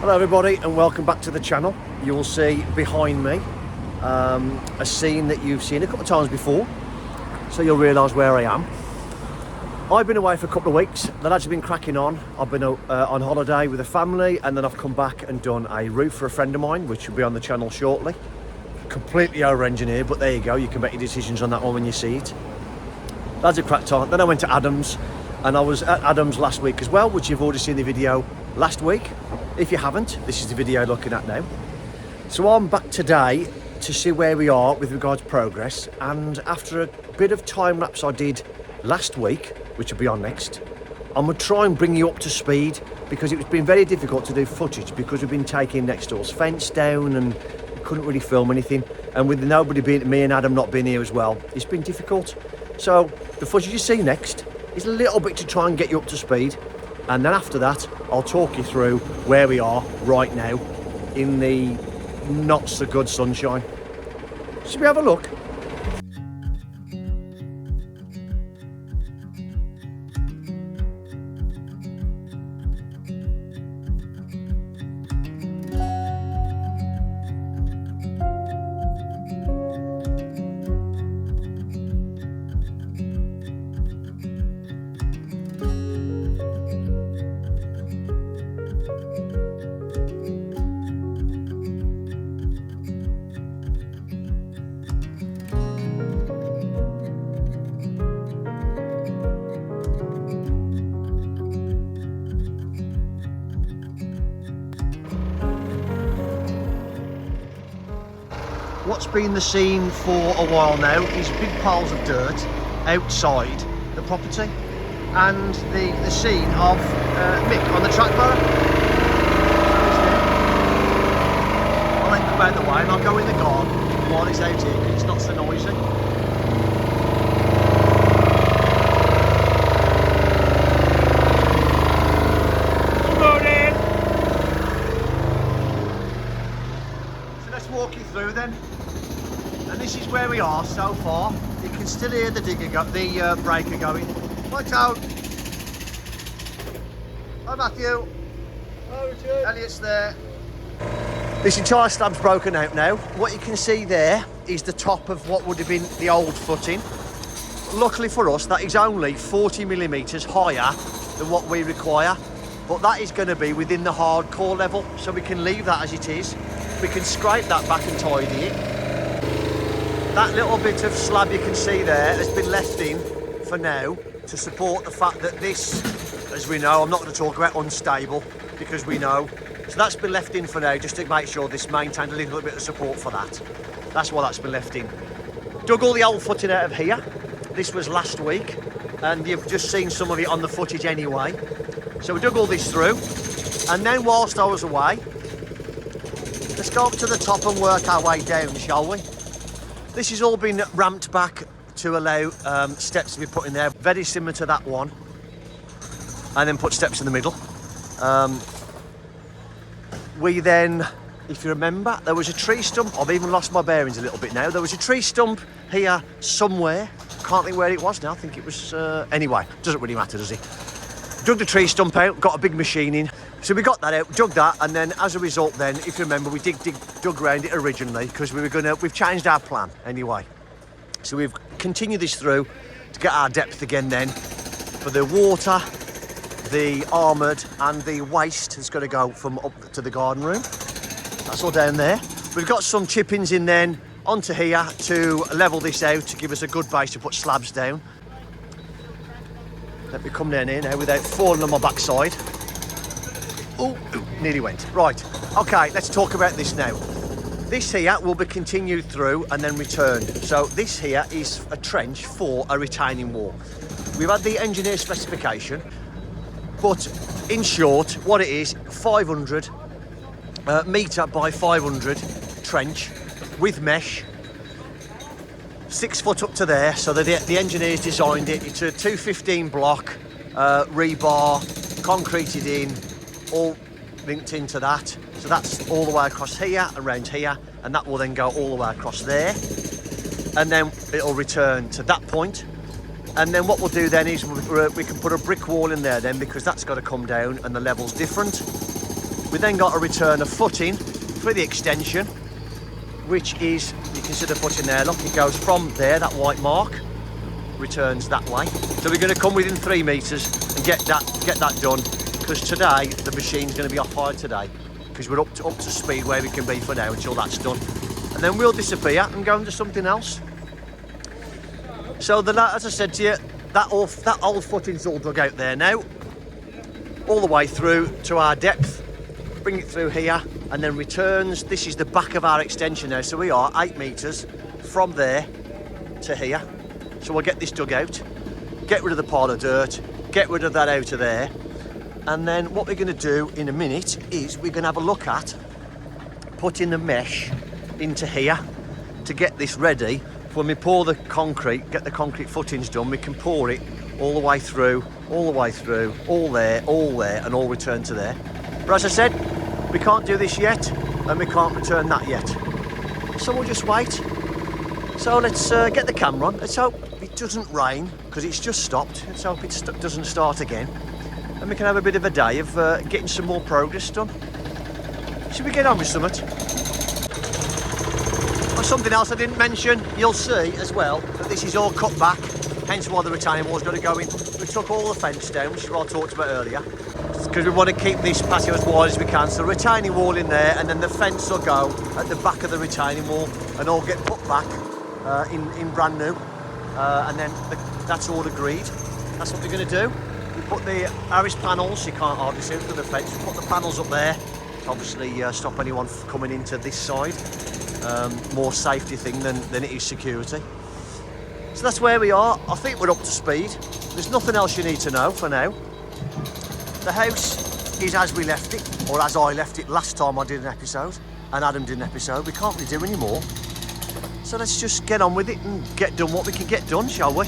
Hello everybody and welcome back to the channel. You'll see behind me a scene that you've seen a couple of times before, so you'll realise where I am. I've been away for a couple of weeks. The lads have been cracking on. I've been on holiday with the family, and then I've come back and done a roof for a friend of mine, which will be on the channel shortly. Completely over-engineered, but there you go. You can make your decisions on that one when you see it. Lads have cracked on. Then I went to Adams, and I was at Adams last week as well, which you've already seen the video last week. If you haven't, this is the video you're looking at now. So I'm back today to see where we are with regards to progress, and after a bit of time lapse I did last week, which will be on next, I'm going to try and bring you up to speed, because it's been very difficult to do footage because we've been taking next door's fence down and couldn't really film anything, and with nobody being, me and Adam not being here as well, it's been difficult. So the footage you see next is a little bit to try and get you up to speed, and then after that I'll talk you through where we are right now in the not so good sunshine. Should we have a look? What's been the scene for a while now is big piles of dirt outside the property, and the scene of Mick on the track bar. I'll let him go out the way and I'll go in the garden while it's out here because it's not so noisy. Good morning! So let's walk you through then. And this is where we are so far. You can still hear the digger the breaker going. Watch out! Hi Matthew. Hi Richard. Elliot's there. This entire slab's broken out now. What you can see there is the top of what would have been the old footing. Luckily for us, that is only 40mm higher than what we require, but that is going to be within the hardcore level, so we can leave that as it is. We can scrape that back and tidy it. That little bit of slab you can see there has been left in for now to support the fact that this, as we know, I'm not going to talk about unstable because we know. So that's been left in for now just to make sure this maintained a little bit of support for that. That's why that's been left in. Dug all the old footing out of here. This was last week and you've just seen some of it on the footage anyway. So we dug all this through, and then whilst I was away, let's go up to the top and work our way down, shall we? This has all been ramped back to allow steps to be put in there, very similar to that one, and then put steps in the middle. We then, if you remember, there was a tree stump. I've even lost my bearings a little bit now. There was a tree stump here somewhere. Can't think where it was now. I think it was, anyway, doesn't really matter, does it? Dug the tree stump out, got a big machine in. So we got that out, dug that, and then as a result then, if you remember, we dug around it originally because we've changed our plan anyway. So we've continued this through to get our depth again then. For the water, the armoured and the waste has got to go from up to the garden room. That's all down there. We've got some chippings in then onto here to level this out to give us a good base to put slabs down. Let me come down here now without falling on my backside. Oh, nearly went. Right, okay, let's talk about this now. This here will be continued through and then returned. So this here is a trench for a retaining wall. We've had the engineer specification, but in short, what it is, 500 metre by 500 trench with mesh, 6 foot up to there, so that the engineers designed it. It's a 215 block, rebar, concreted in, all linked into that. So that's all the way across here, around here, and that will then go all the way across there. And then it'll return to that point. And then what we'll do then is we can put a brick wall in there then, because that's got to come down and the level's different. We then got to return a footing for the extension, which is, you can see the footing there, look, it goes from there, that white mark, returns that way. So we're going to come within 3 metres and get that done, because today the machine's going to be off hire today, because we're up to speed where we can be for now until that's done, and then we'll disappear and go into something else. So as I said to you, that old footing's all dug out there now, all the way through to our depth, bring it through here, and then returns. This is the back of our extension now, so we are 8 metres from there to here. So we'll get this dug out, get rid of the pile of dirt, get rid of that out of there, and then what we're going to do in a minute is we're going to have a look at putting the mesh into here to get this ready. When we pour the concrete, get the concrete footings done, we can pour it all the way through, all there, and all return to there. But as I said, we can't do this yet, and we can't return that yet. So we'll just wait. So let's get the camera on. Let's hope it doesn't rain, because it's just stopped. Let's hope it doesn't start again. And we can have a bit of a day of getting some more progress done. Should we get on with something? Or something else I didn't mention, you'll see as well that this is all cut back, hence why the retaining wall's got to go in. We took all the fence down, which is what I talked about earlier, because we want to keep this patio as wide as we can. So the retaining wall in there, and then the fence will go at the back of the retaining wall and all get put back in brand new, and then that's all agreed. That's what we're going to do. We put the Irish panels, you can't hardly see through the fence, we put the panels up there, obviously stop anyone coming into this side. More safety thing than it is security. So that's where we are. I think we're up to speed. There's nothing else you need to know for now. The house is as we left it, or as I left it last time I did an episode, and Adam did an episode. We can't really do any more. So let's just get on with it and get done what we can get done, shall we?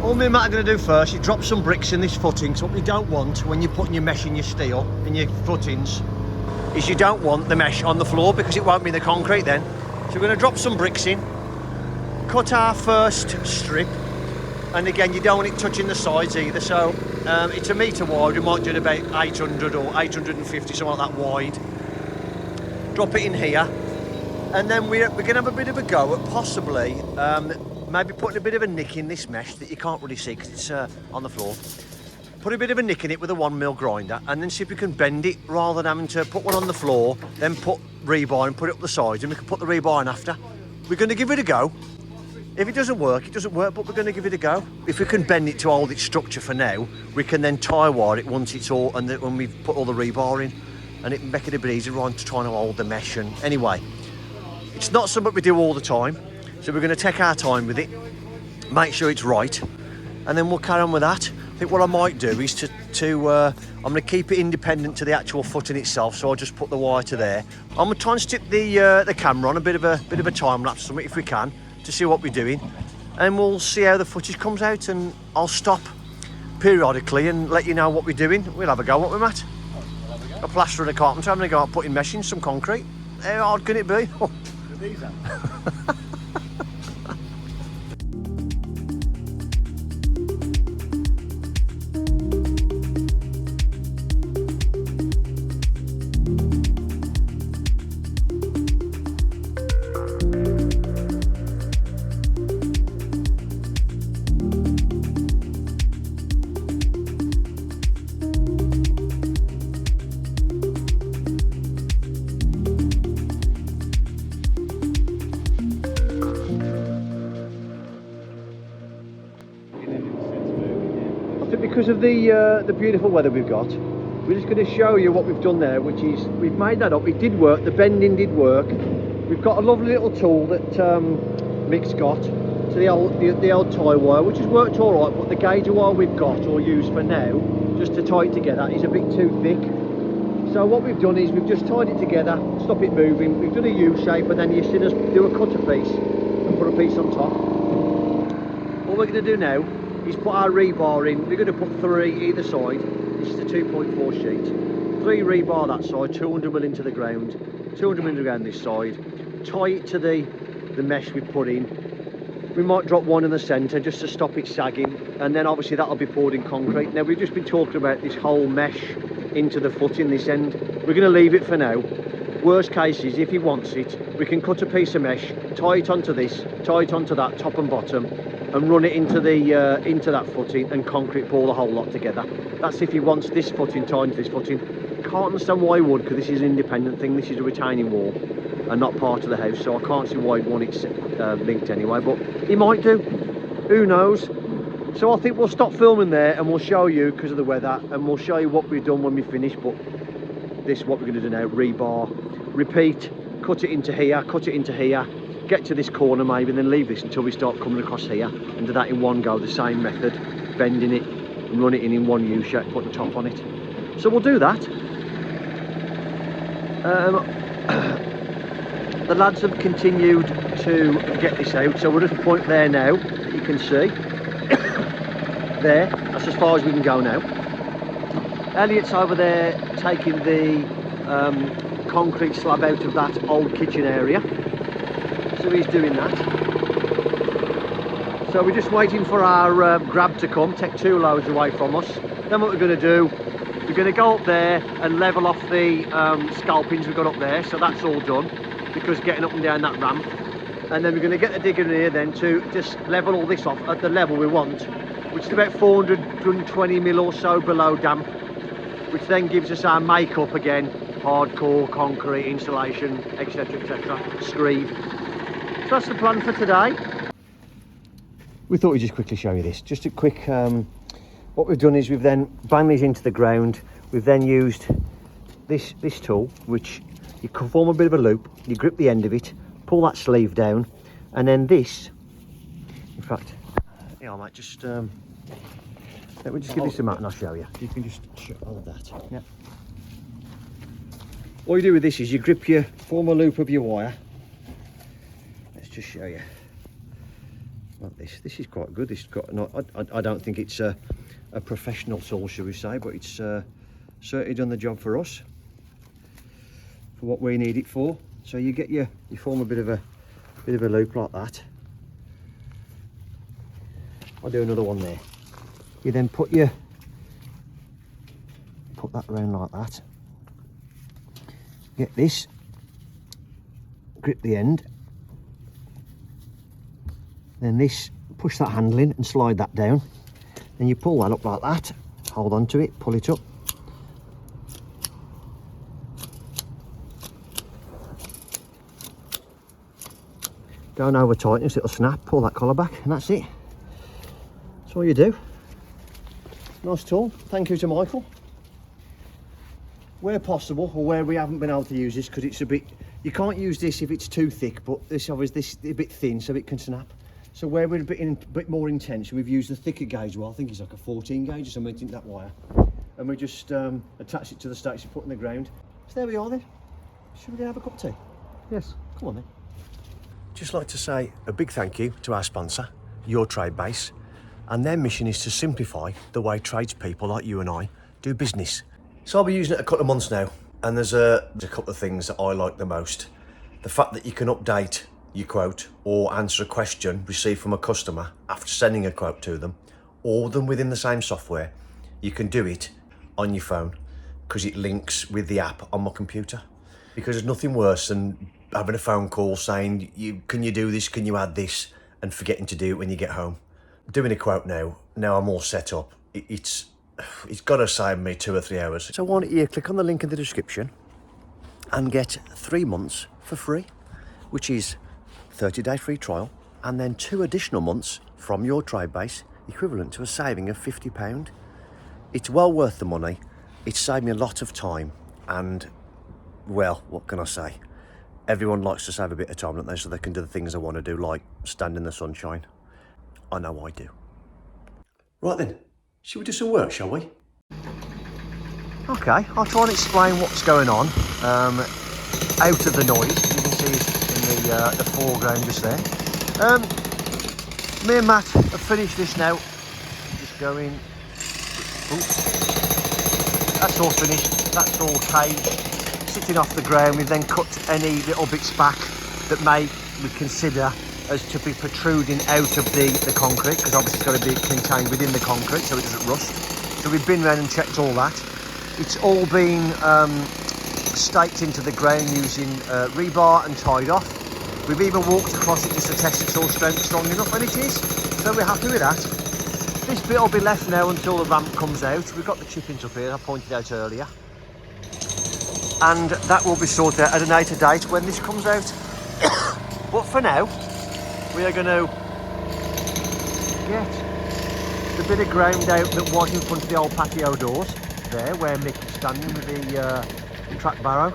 All me and Matt are going to do first is drop some bricks in this footing. So what we don't want when you're putting your mesh in your steel, in your footings, is you don't want the mesh on the floor, because it won't be in the concrete then. So we're going to drop some bricks in, cut our first strip, and again you don't want it touching the sides either. So it's 1 metre wide, we might do it about 800 or 850, something like that wide. Drop it in here, and then we're going to have a bit of a go at possibly maybe putting a bit of a nick in this mesh that you can't really see because it's on the floor. Put a bit of a nick in it with a 1mm grinder, and then see if we can bend it rather than having to put one on the floor, then put rebar and put it up the sides, and we can put the rebar in after. We're going to give it a go. If it doesn't work, it doesn't work, but we're going to give it a go. If we can bend it to hold its structure for now, we can then tie wire it once it's all, and when we've put all the rebar in, and it can make it a bit easier on to try and hold the mesh. And anyway, it's not something we do all the time. So we're going to take our time with it, make sure it's right, and then we'll carry on with that. I think what I might do is I'm going to keep it independent to the actual footing itself, so I'll just put the wire to there. I'm going to try and stick the camera on a bit of a time lapse something if we can, to see what we're doing, and we'll see how the footage comes out, and I'll stop periodically and let you know what we're doing. We'll have a go, won't we, Matt? A plasterer and a carpenter having a go at putting mesh in some concrete. How hard can it be? Because of the beautiful weather we've got, we're just going to show you what we've done there, which is we've made that up. It did work, the bending did work. We've got a lovely little tool that Mick's got to the old tie wire, which has worked all right, but the gauge wire we've got or used for now, just to tie it together, is a bit too thick. So what we've done is we've just tied it together, stop it moving. We've done a U shape, and then you've seen us do a cutter piece and put a piece on top. What we're going to do now is put our rebar in. We're going to put 3 either side. This is a 2.4 sheet. 3 rebar that side, 200mm into the ground, 200mm into the ground this side. Tie it to the mesh we've put in. We might drop one in the centre just to stop it sagging, and then obviously that'll be poured in concrete. Now we've just been talking about this whole mesh into the footing this end. We're going to leave it for now. Worst case is, if he wants it, we can cut a piece of mesh, tie it onto this, tie it onto that, top and bottom, and run it into that footing and concrete pour the whole lot together. That's if he wants this footing tied into this footing. Can't understand why he would, because this is an independent thing. This is a retaining wall and not part of the house, so I can't see why he'd want it linked anyway, but he might do, who knows. So I think we'll stop filming there and we'll show you, because of the weather, and we'll show you what we've done when we finish. But this is what we're going to do now. Rebar, repeat, cut it into here, get to this corner maybe, and then leave this until we start coming across here, and do that in one go, the same method, bending it and run it in one U shape, put the top on it. So we'll do that. The lads have continued to get this out, so we're at a point there now that you can see. There, that's as far as we can go now. Elliot's over there taking the concrete slab out of that old kitchen area, so he's doing that. So we're just waiting for our grab to come, take 2 loads away from us. Then what we're going to do, we're going to go up there and level off the scalpings we've got up there, so that's all done, because getting up and down that ramp. And then we're going to get the digger in here then to just level all this off at the level we want, which is about 420mm or so below damp, which then gives us our makeup again, hardcore concrete insulation, etc, etc, screed. So that's the plan for today. We thought we'd just quickly show you this, just a quick what we've done is we've then banged these into the ground. We've then used this tool, which you can form a bit of a loop, you grip the end of it, pull that sleeve down, and then this, in fact, yeah, I might just let me just give you some mat and I'll show you. You can just show all of that. Yeah. All you do with this is you grip your, form a loop of your wire. Let's just show you. Like this. This is quite good. This has got not. I don't think it's a professional tool, shall we say, but it's certainly done the job for us, for what we need it for. So you get you form a bit of a loop like that. I'll do another one there. You then put that around like that. Get this, grip the end, then this, push that handle in and slide that down. Then you pull that up like that, hold on to it, pull it up. Don't over tighten this, it'll snap, pull that collar back, and that's it. That's all you do. Nice tool, thank you to Michael. Where possible, or where we haven't been able to use this, because it's a bit, you can't use this if it's too thick, but this obviously this a bit thin, so it can snap. So where we're a bit more intense, we've used the thicker gauge wire. I think it's like a 14 gauge or something, in that wire, and we just attach it to the stakes you put in the ground. So there we are then. Should we go have a cup of tea? Yes, come on then. Just like to say a big thank you to our sponsor, YourTradebase, and their mission is to simplify the way tradespeople like you and I do business. So I'll be using it a couple of months now, and there's a couple of things that I like the most. The fact that you can update your quote or answer a question received from a customer after sending a quote to them, all of them within the same software. You can do it on your phone because it links with the app on my computer. Because there's nothing worse than having a phone call saying, can you do this, can you add this, and forgetting to do it when you get home. Doing a quote now I'm all set up, it's got to save me 2 or 3 hours. So why don't you click on the link in the description and get 3 months for free, which is 30-day free trial, and then 2 additional months from YourTradebase, equivalent to a saving of £50. It's well worth the money, It's saved me a lot of time, and well, what can I say? Everyone likes to save a bit of time, don't they, so they can do the things they want to do, like stand in the sunshine. I know I do. Right then, shall we do some work, shall we? Okay, I'll try and explain what's going on out of the noise. You can see it in the foreground just there. Me and Matt have finished this now. Just going. Ooh. That's all finished. That's all caged, sitting off the ground. We've then cut any little bits back that we consider as to be protruding out of the concrete, because obviously it's got to be contained within the concrete so it doesn't rust. So we've been around and checked all that. It's all been staked into the ground using rebar and tied off. We've even walked across it just to test it's all strong enough, and it is. So we're happy with that. This bit will be left now until the ramp comes out. We've got the chippings up here, I pointed out earlier. And that will be sorted out at a later date when this comes out. But for now, we are going to get the bit of ground out that was in front of the old patio doors, there where Mick is standing with the track barrow.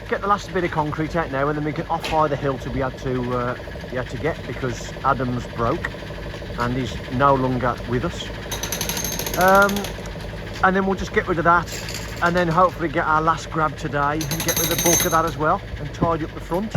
Get the last bit of concrete out now, and then we can off-hire the hilt we had to get because Adam's broke and he's no longer with us. And then we'll just get rid of that, and then hopefully get our last grab today and get rid of the bulk of that as well and tidy up the front.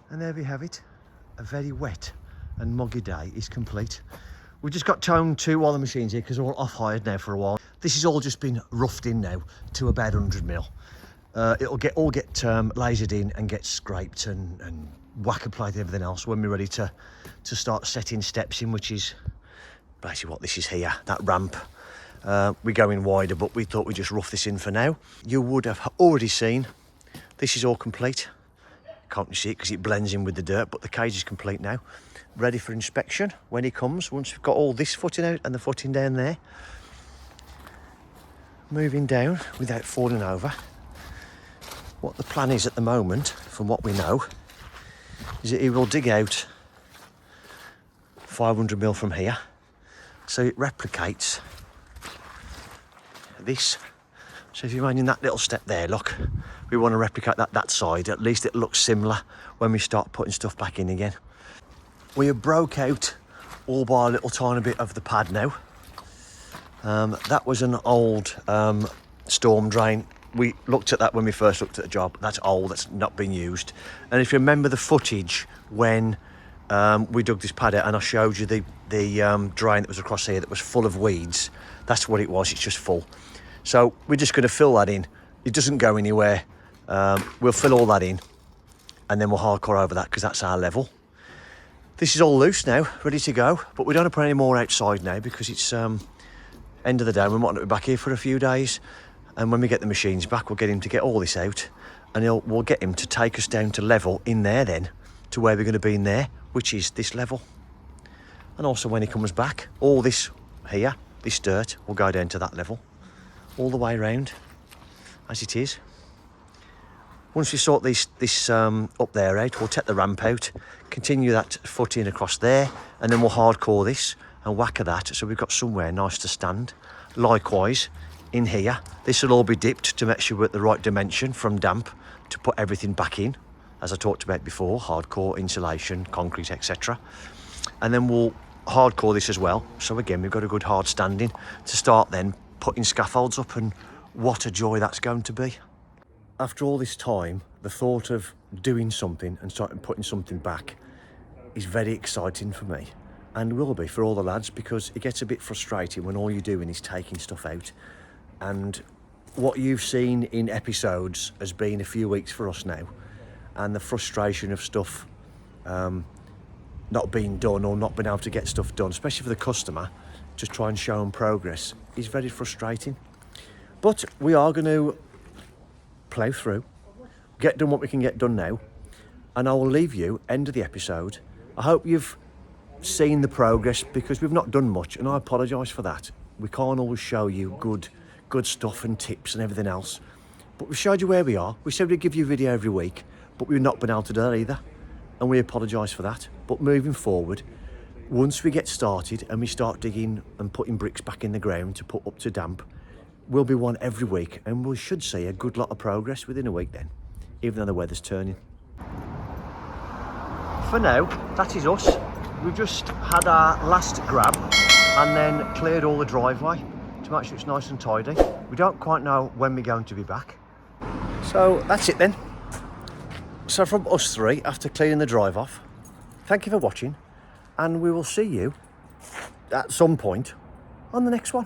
And there we have it. A very wet and muggy day is complete. We've just got time to while the machine's here because we're all off-hired now for a while. This has all just been roughed in now to about 100 mil. It'll all get lasered in and get scraped and whacker plate and everything else when we're ready to start setting steps in, which is basically what this is here, that ramp. We're going wider, but we thought we'd just rough this in for now. You would have already seen this is all complete. Can't you see it because it blends in with the dirt, but the cage is complete now, ready for inspection when he comes. Once we've got all this footing out and the footing down there, moving down without falling over. What the plan is at the moment, from what we know, is that he will dig out 500 mil from here, so it replicates this. So if you imagine that little step there, look, we want to replicate that side. At least it looks similar when we start putting stuff back in again. We have broke out all by a little tiny bit of the pad now. That was an old storm drain. We looked at that when we first looked at the job. That's old, that's not been used. And if you remember the footage when we dug this pad out and I showed you the drain that was across here that was full of weeds, that's what it was, it's just full. So we're just going to fill that in. It doesn't go anywhere. We'll fill all that in and then we'll hardcore over that because that's our level. This is all loose now, ready to go, but we don't want to put any more outside now because it's end of the day. We might not be back here for a few days, and when we get the machines back, we'll get him to get all this out, and we'll get him to take us down to level in there then, to where we're going to be in there, which is this level. And also when he comes back, all this here, this dirt, will go down to that level, all the way around, as it is. Once we sort this up there out, we'll take the ramp out, continue that footing across there, and then we'll hardcore this and whacker that so we've got somewhere nice to stand. Likewise, in here, this will all be dipped to make sure we're at the right dimension from damp to put everything back in, as I talked about before, hardcore, insulation, concrete, etc. And then we'll hardcore this as well. So again, we've got a good hard standing to start then putting scaffolds up and what a joy that's going to be. After all this time, the thought of doing something and starting putting something back is very exciting for me, and will be for all the lads, because it gets a bit frustrating when all you're doing is taking stuff out. And what you've seen in episodes has been a few weeks for us now, and the frustration of stuff not being done or not being able to get stuff done, especially for the customer, to try and show them progress, is very frustrating. But we are going to plough through, get done what we can get done now, and I will leave you, end of the episode. I hope you've seen the progress, because we've not done much, and I apologise for that. We can't always show you good stuff and tips and everything else, but we showed you where we are. We said we'd give you a video every week, but we've not been able to do that either, and we apologise for that. But moving forward, once we get started and we start digging and putting bricks back in the ground to put up to damp, will be one every week, and we should see a good lot of progress within a week then, even though the weather's turning. For now, that is us. We've just had our last grab and then cleared all the driveway to make sure it's nice and tidy. We don't quite know when we're going to be back. So that's it then. So from us three, after clearing the drive off, thank you for watching, and we will see you at some point on the next one.